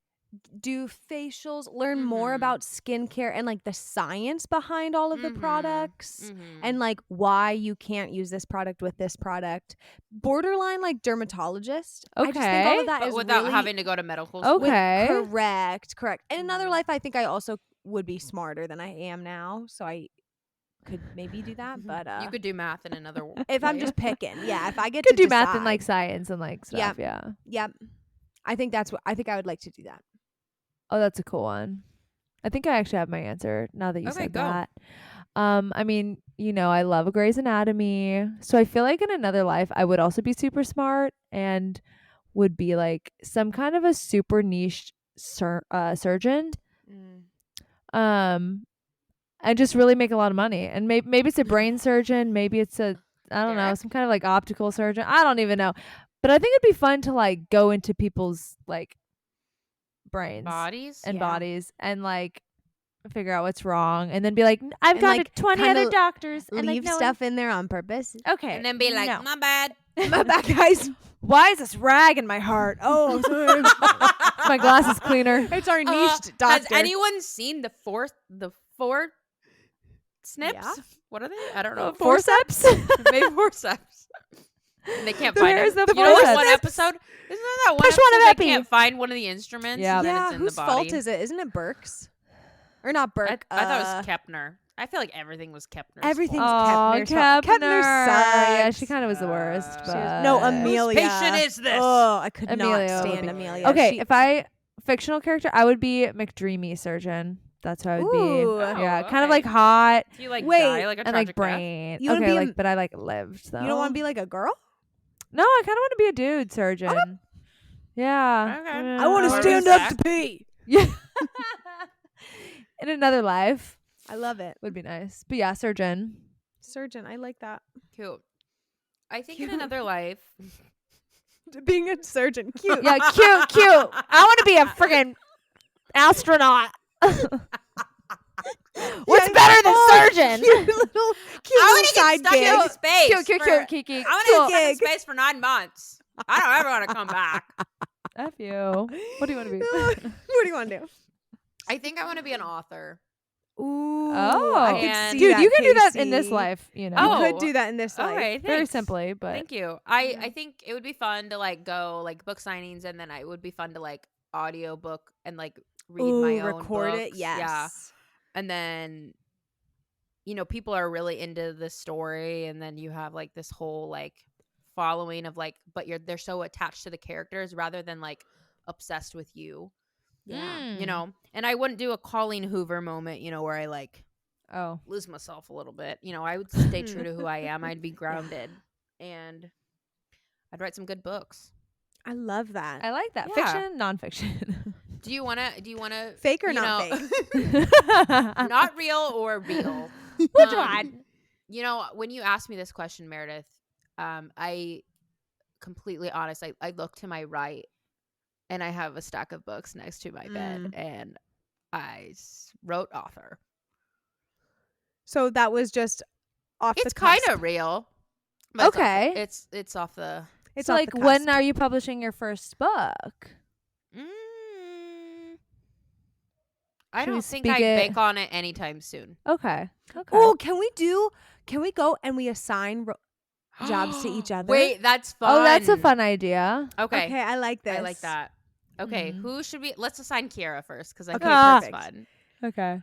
do facials, learn more Mhm. about skincare and like the science behind all of the Mhm. products. Mhm. And like why you can't use this product with this product. Borderline like dermatologist. I just think all of that But is without really having to go to medical school. Okay. correct. In another life, I think I also would be smarter than I am now, so I could maybe do that. But you could do math in another way. if I'm just picking, yeah, if I get Could to do math and like decide, science and like stuff. Yeah. Yep. I think that's what I think I would like to do that. Oh, that's a cool one. I think I actually have my answer now that you Okay, said go. that. I mean, I love Grey's Anatomy. So I feel like in another life I would also be super smart and would be like some kind of a super niche surgeon. And just really make a lot of money. And maybe it's a brain surgeon, maybe it's I don't know, Derek? some kind of like optical surgeon. I don't even know. But I think it'd be fun to like go into people's like brains Bodies. and Yeah. bodies and like figure out what's wrong and then be like, I've And, gone like, to 20 kinda other doctors and Leave like, no stuff in there on purpose. okay. And then be like, no. my bad. My bad, guys. Why is this rag in my heart? Oh, sorry. My glass is cleaner. It's our niche Has doctor. anyone seen the four snips? Yeah. What are they? I don't know. Forceps? Maybe forceps. And they can't The find hair's it. the You know that one forceps. episode? Isn't there that one Push episode one of they Epi. can't find one of the instruments? Yeah. And then Yeah, it's in whose the body. fault is it? Isn't it Burke's? Or not Burke? I thought it was Kepner. I feel like everything was Kepner's Everything's fault. Kepner's fault. Kepner Yeah, sucks. she kind of was the worst. She was- But No, Amelia. Whose patient is this? Oh, I could Amelia not would stand be- Amelia. Okay, She- if I fictional character, I would be McDreamy surgeon. That's who I would be. Ooh. Yeah, Oh, kind of okay. like hot Do you like Wait, die like a and like tragic death? brain. You wanna Okay, be like but I like lived though. you don't want to be like a girl? No, I kind of want to be a dude surgeon. Yeah. Okay. Yeah. I want to Or stand respect. up to pee. Yeah. In another life I love it. would be nice. But yeah, surgeon. Surgeon, I like that. Cute. I think Cute. in another life. Being a surgeon, cute. Yeah, cute, cute. I want to be a friggin' astronaut. What's better than surgeon? Cute little, cute I little want to get side stuck gig. in space. Cute, cute, for- cute, Kiki. I want to get stuck in gig. space for 9 months. I don't ever want to come back. F you. What do you want to be? What do you want to do? I think I want to be an author. Ooh, Oh, I could And- see dude, that, you can do that in this Casey. life. You know, Oh. You could do that in this life. Okay, very thanks. simply. But Thank you. I think it would be fun to like go like book signings, and then it would be fun to like audio book and like read Ooh, my own record it. books. Yes. Yeah. And then people are really into the story, and then you have like this whole like following of like, but they're so attached to the characters rather than like obsessed with you. Yeah. And I wouldn't do a Colleen Hoover moment, where I like Oh, lose myself a little bit. I would stay true to who I am. I'd be grounded, and I'd write some good books. I love that. I like that. Yeah. Fiction, nonfiction. Do you want to Fake or not fake? not real or real? Which Um, one? When you asked me this question, Meredith, I completely honest. I look to my right, and I have a stack of books next to my bed, and I wrote author. So that was just off It's the kind cusp. of real. but Okay. It's off the. It's So off like, the when cusp. are you publishing your first book? I Should we don't think speak I it? bank on it anytime soon. Okay. Okay. Oh, can we go and we assign jobs to each other? Wait, that's fun. Oh, that's a fun idea. Okay. Okay, I like this. I like that. Okay, Mhm. who should we? Let's assign Kiara first because I Okay, think that's perfect. fun. Okay.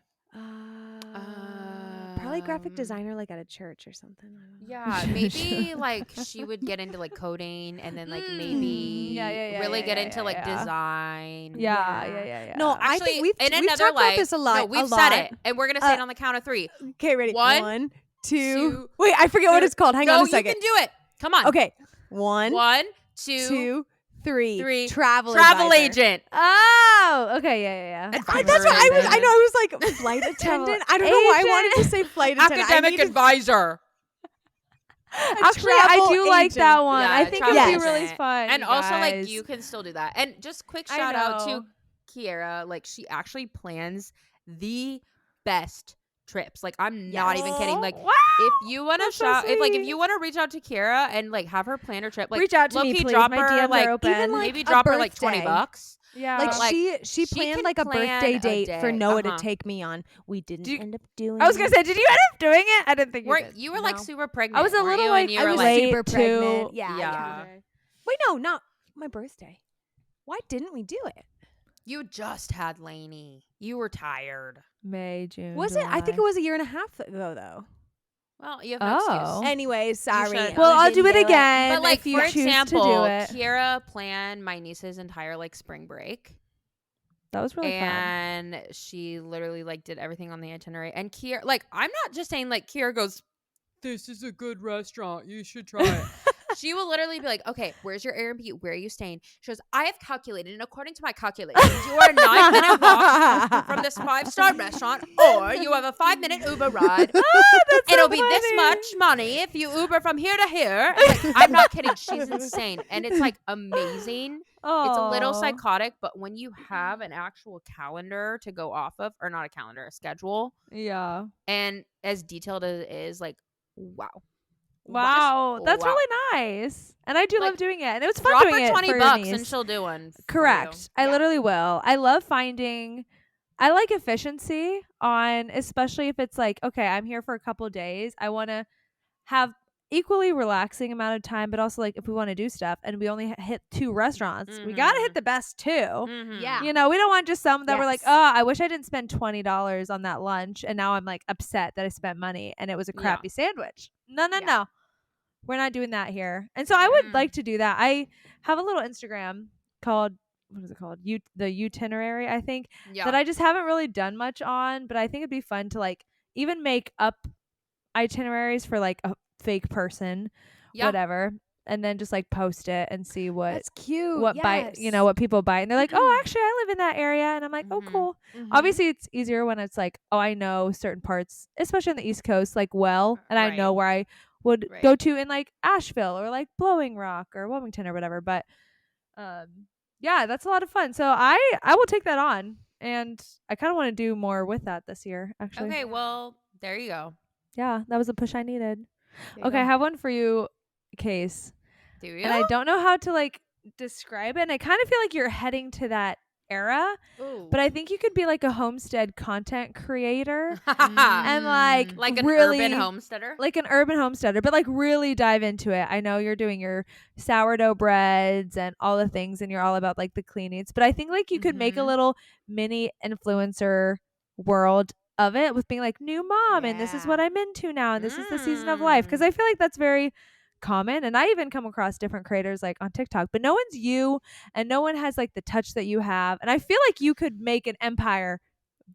Probably graphic Um, designer, like at a church or something. I don't know. Yeah, maybe like she would get into like coding, and then like maybe Yeah, really get yeah, into like yeah. design. Yeah. No, I Actually, think we've in we've another talked life, about this a lot. No, we've a said lot. it, and we're gonna say it on the count of 3. Okay, ready? One, 1, 2. two, Wait, I forget what it's called. Hang no, on a second. you can do it. Come on. Okay, 1, 1, 2, 3. three. Travel Travel advisor. agent. Oh, okay. Yeah. Advisor. That's what I was. I Advisor. know. I was like flight attendant. I don't know why I wanted to say flight attendant. Academic advisor. Actually, I do like that one. Yeah, I think travel it'd be agent. really fun. And you also, like, guys. you can still do that. And just quick I shout out to know. Kiara. Like, she actually plans the best trips. Like, I'm not even kidding. Like, Wow. if you want to That's so if sweet. you want to reach out to Kiara and like have her plan her trip, like reach out to me, low-key please. drop My her DMs like are open. even, like, maybe a drop her like birthday. yeah. $20. Like Like, she she planned can like a plan birthday a date for day. Noah Uh-huh. to take me on. We didn't you- end up doing. I was gonna it. say, did you end up doing it? I didn't think You were like No. super pregnant. I was a weren't little you? like And you I were was like, late super too. pregnant. Yeah. Yeah. Wait, no, not my birthday. Why didn't we do it? You just had Lainey. You were tired. May, June, Was it? I think it July. was a year and a half ago, though. Well, you have no Oh. excuse. Anyways, sorry. should. Well, you I'll didn't do it nail again But like, if you for choose to example, do it. Kiara planned my niece's entire like spring break. That was really fun. And she literally like did everything on the itinerary. And Kiara, like, I'm not just saying like Kiara goes, this is a good restaurant, you should try it. She will literally be like, okay, where's your Airbnb? Where are you staying? She goes, I have calculated, and according to my calculations, you are a 9-minute walk from this 5-star restaurant, or you have a 5-minute Uber ride. That's It'll so be this funny. much money if you Uber from here to here. It's like, I'm not kidding. She's insane. And it's like amazing. It's a little Aw. psychotic, but when you have an actual calendar to go off of, or not a calendar, a schedule, Yeah. and as detailed as it is, like, wow. Wow, that's wow. really nice, and I do Like, love doing it, and it was fun Drop doing her it $20 for your and niece. she'll do one. for Correct. you. I Yeah. literally will. I love finding. I like efficiency on, especially if it's like, okay, I'm here for a couple days. I want to have equally relaxing amount of time, but also like if we want to do stuff and we only hit 2 restaurants, we gotta Mhm. hit the best 2. Mhm. Yeah. You know, we don't want just some that we're like, Yes. oh, I wish I didn't spend $20 on that lunch, and now I'm like upset that I spent money and it was a Yeah. crappy sandwich. No, Yeah. no. We're not doing that here. And so I would Mm. like to do that. I have a little Instagram called, what is it called? The itinerary, I think, Yeah. that I just haven't really done much on, but I think it'd be fun to like even make up itineraries for like a fake person, Yeah. whatever, and then just like post it and see what That's cute. bite, yes. what people bite. And they're like, "Oh, actually I live in that area." And I'm like, "Oh, Mhm. cool." Mhm. Obviously, it's easier when it's like, "Oh, I know certain parts, especially on the East Coast, like well, and I know Right. where I would Right. go to in like Asheville or like Blowing Rock or Wilmington or whatever." But yeah, that's a lot of fun. So I will take that on, and I kind of want to do more with that this year, actually. Okay, well, there you go. Yeah, that was the push I needed. There you Okay, I go. have one for you, Case. Do you? And I don't know how to like describe it. And I kind of feel like you're heading to that era, Ooh. but I think you could be like a homestead content creator Mm. and like like an really, urban homesteader. like an urban homesteader, but like really dive into it. I know you're doing your sourdough breads and all the things, and you're all about like the clean eats, but I think like you could make a Mhm. little mini influencer world of it with being like new mom and this is what Yeah. I'm into now and this is the season of life, because I feel like that's very common, and I even come across different creators like on TikTok, but no one's you and no one has like the touch that you have, and I feel like you could make an empire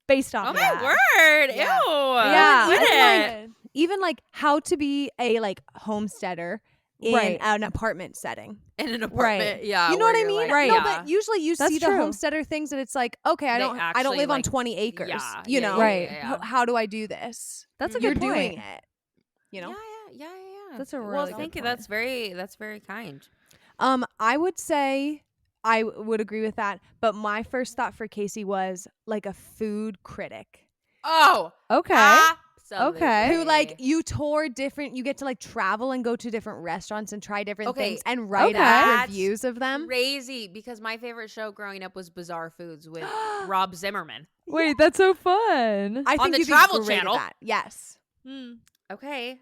based off Oh of my that. word! Yeah. Ew. Yeah. Quit Even, it. Even like how to be a like homesteader in Right. an apartment setting. In an apartment. Right. Yeah. You know where what I you're mean? like, Right. No, yeah. but usually you That's see the true. homesteader things and it's like, okay, I They don't actually, live on like, 20 acres. yeah, you yeah, know, yeah, Right. yeah. How do I do this? That's a You're good doing point. it. You know? Yeah. That's a well, really thank good you. point. That's very kind. I would say I would agree with that, but my first thought for Casey was like a food critic. Oh. Okay. Absolutely. Okay. Who like you get to like travel and go to different restaurants and try different Okay. things and write Okay. up That's reviews of them. Crazy, because my favorite show growing up was Bizarre Foods with Rob Zimmerman. Wait, that's so fun. I On think the you'd be Travel great at Channel. that. Yes. Okay.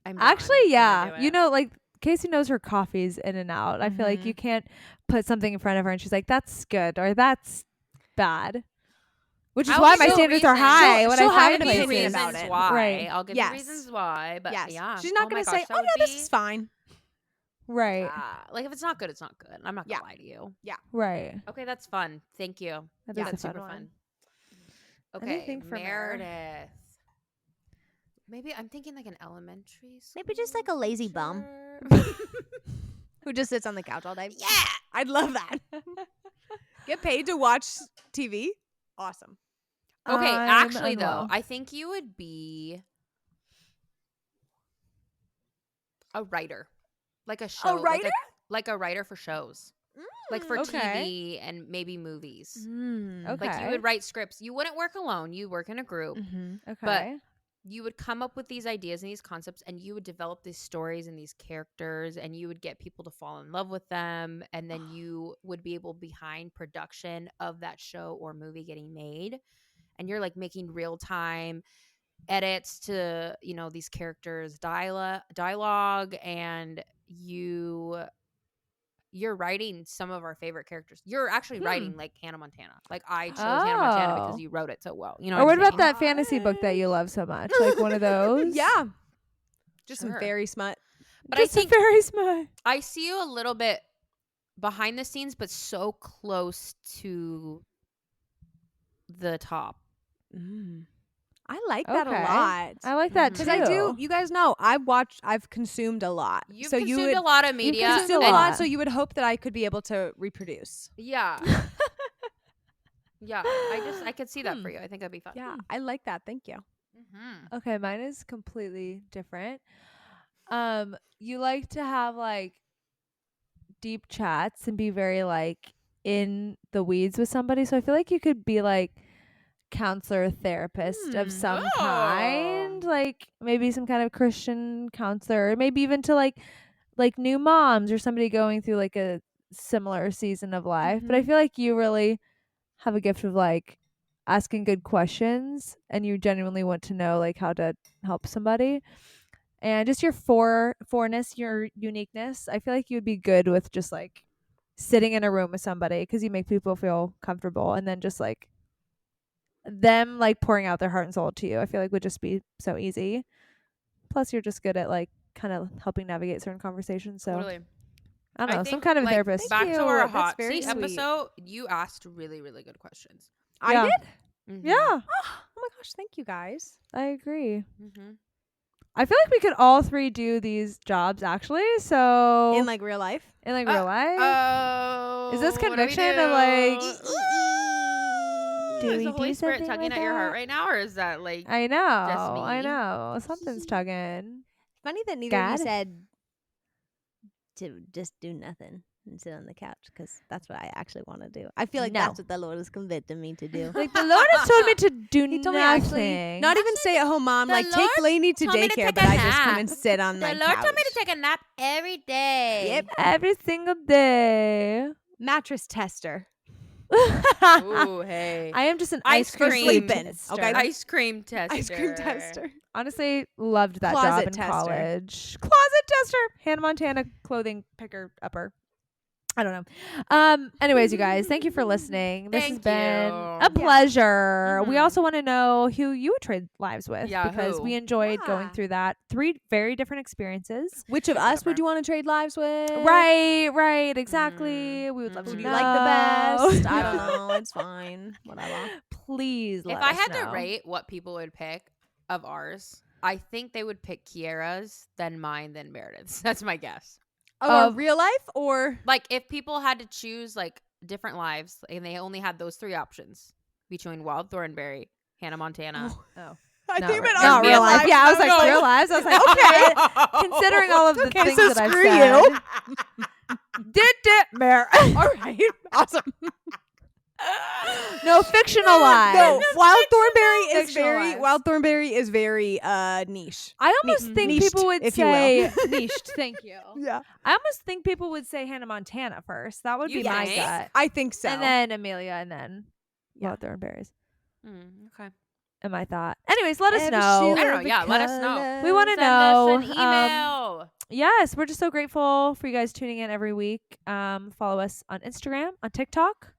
I'm down. Actually, I'm yeah. gonna do You it. know, like Casey knows her coffees in and out. I feel like you can't put something in front of her and she's like, "That's good" or "That's bad," which is I'll why give my you standards are reasons. high when she'll I have find an I'll give you opinion places. about reasons it. why. Right. I'll give Yes. you reasons why. But Yes. yeah, She's not oh my going to gosh, say, that "Oh would yeah, this be- is fine." Right. Like if it's not good, it's not good. I'm not gonna Yeah. lie to you. Right. Okay, that's fun. Thank you. That Yeah, is a That's fun super one. fun. Anything Okay, for Mer? Meredith. Maybe I'm thinking like an elementary school. Maybe just like a lazy bum. teacher. Who just sits on the couch all day. Yeah. I'd love that. Get paid to watch TV? Awesome. Okay, I'm actually though, unwell. I think you would be a writer. Like a show. writer? Like a writer for shows. Like for Okay. TV and maybe movies. Okay. Like you would write scripts. You wouldn't work alone. You work in a group. Okay. You would come up with these ideas and these concepts, and you would develop these stories and these characters, and you would get people to fall in love with them, and then you would be able behind production of that show or movie getting made, and you're like making real time edits to these characters dialogue, and you you're writing some of our favorite characters. You're actually writing like Hannah Montana. Like I chose Oh. Hannah Montana because you wrote it so well. You know Or what what I'm about that fantasy book that you love so much? Like one of those? Yeah. Just some Sure. fairy smut. But Just I think a very smart. I see you a little bit behind the scenes, but so close to the top. I like that a lot. I like that too. Because I do, you guys know, I've consumed a lot. You've so consumed you would, a lot of media. You've consumed a and- lot, so you would hope that I could be able to reproduce. Yeah. Yeah. I could see that for you. I think that'd be fun. Yeah, I like that. Thank you. Mm-hmm. Okay, mine is completely different. You like to have like deep chats and be very like in the weeds with somebody. So I feel like you could be like counselor, therapist of some kind, like maybe some kind of Christian counselor, maybe even to like new moms or somebody going through like a similar season of life. But I feel like you really have a gift of like asking good questions and you genuinely want to know like how to help somebody. And just your fourness, your uniqueness. I feel like you'd be good with just like sitting in a room with somebody because you make people feel comfortable, and then just like them like pouring out their heart and soul to you. I feel like would just be so easy. Plus, you're just good at like kind of helping navigate certain conversations. So Totally. I don't know, some think, kind of like, therapist. Back Thank to you. our That's hot very seat sweet. episode, you asked really, really good questions. Yeah. I did? Mm-hmm. Yeah, Oh my gosh, thank you guys. I agree. Mm-hmm. I feel like we could all three do these jobs actually. So In like real life? in like real life. Oh. Is this what do we conviction do? of, like, do Is we the Holy do Spirit something tugging like at your heart that? right now, or is that like I know. I me. know. Something's tugging. Funny that neither of God. you said to just do nothing and sit on the couch, because that's what I actually want to do. I feel like No. that's what the Lord is convicting me to do. Like the Lord has told me to do He told me nothing. actually not even stay at home mom, the like take Lord Lainey to told me to daycare, take but a I just come nap. and sit on the my Lord couch. told me to take a nap every day. Yep. Every single day. Mattress tester. Ooh, hey. I am just an Ice ice cream cream. Sleeping, tester. okay? Ice cream tester. Ice cream tester. Honestly, loved that job Closet in tester. college. Closet tester. Hannah Montana clothing picker upper. I don't know. Anyways, you guys, thank you for listening. This has Thank been you. a pleasure. We Mhm. also want to know who you would trade lives with, Yeah, because who? we enjoyed going Yeah. through that. 3 very different experiences. Which of us would you want to trade lives with? Right, exactly. We would love Mhm. to Who do know. you like the best? I Yeah. don't know. It's fine. Whatever. Please let If I us had know. to rate what people would pick of ours, I think they would pick Kiara's, then mine, then Meredith's. That's my guess. Oh, Of- real life or Like if people had to choose like different lives and they only had those 3 options between Wild Thornberry, Hannah Montana. Oh. I Not think re- it not on real life. Yeah, I was like, No. real lives. I was like, okay. Considering all of the Okay, things so that I've screw said. you. Did Mare. All right. Awesome. No fictional lives. No, Wild Thornberry is Fictional very lives. Wild Thornberry is very niche. I almost Ni- think niched, people would if you will. say niched. Thank you. Yeah. I almost think people would say Hannah Montana first. That would You be my think? gut. I think so. And then Amelia, and then Yeah. Wild Thornberries. Okay. And my thought. Anyways, let us Every know. shoe I don't know. of the Yeah, let us know. We want to Send know. us an email. Yes, we're just so grateful for you guys tuning in every week. Follow us on Instagram, on TikTok,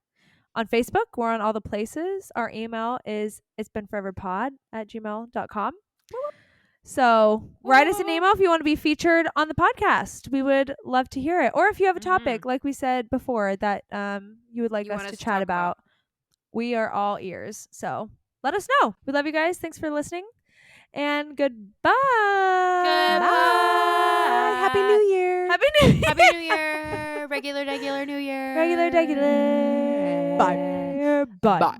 on Facebook. We're on all the places. Our email is itsbeenforeverpod@gmail.com. So write us an email if you want to be featured on the podcast. We would love to hear it. Or if you have a topic, like we said before, that you would like You us want to us to chat talk about, we are all ears. So let us know. We love you guys. Thanks for listening. And goodbye. Bye. Happy New Year. Happy New Year. Happy New Year. Regular New Year. Regular. Bye. Bye. Bye.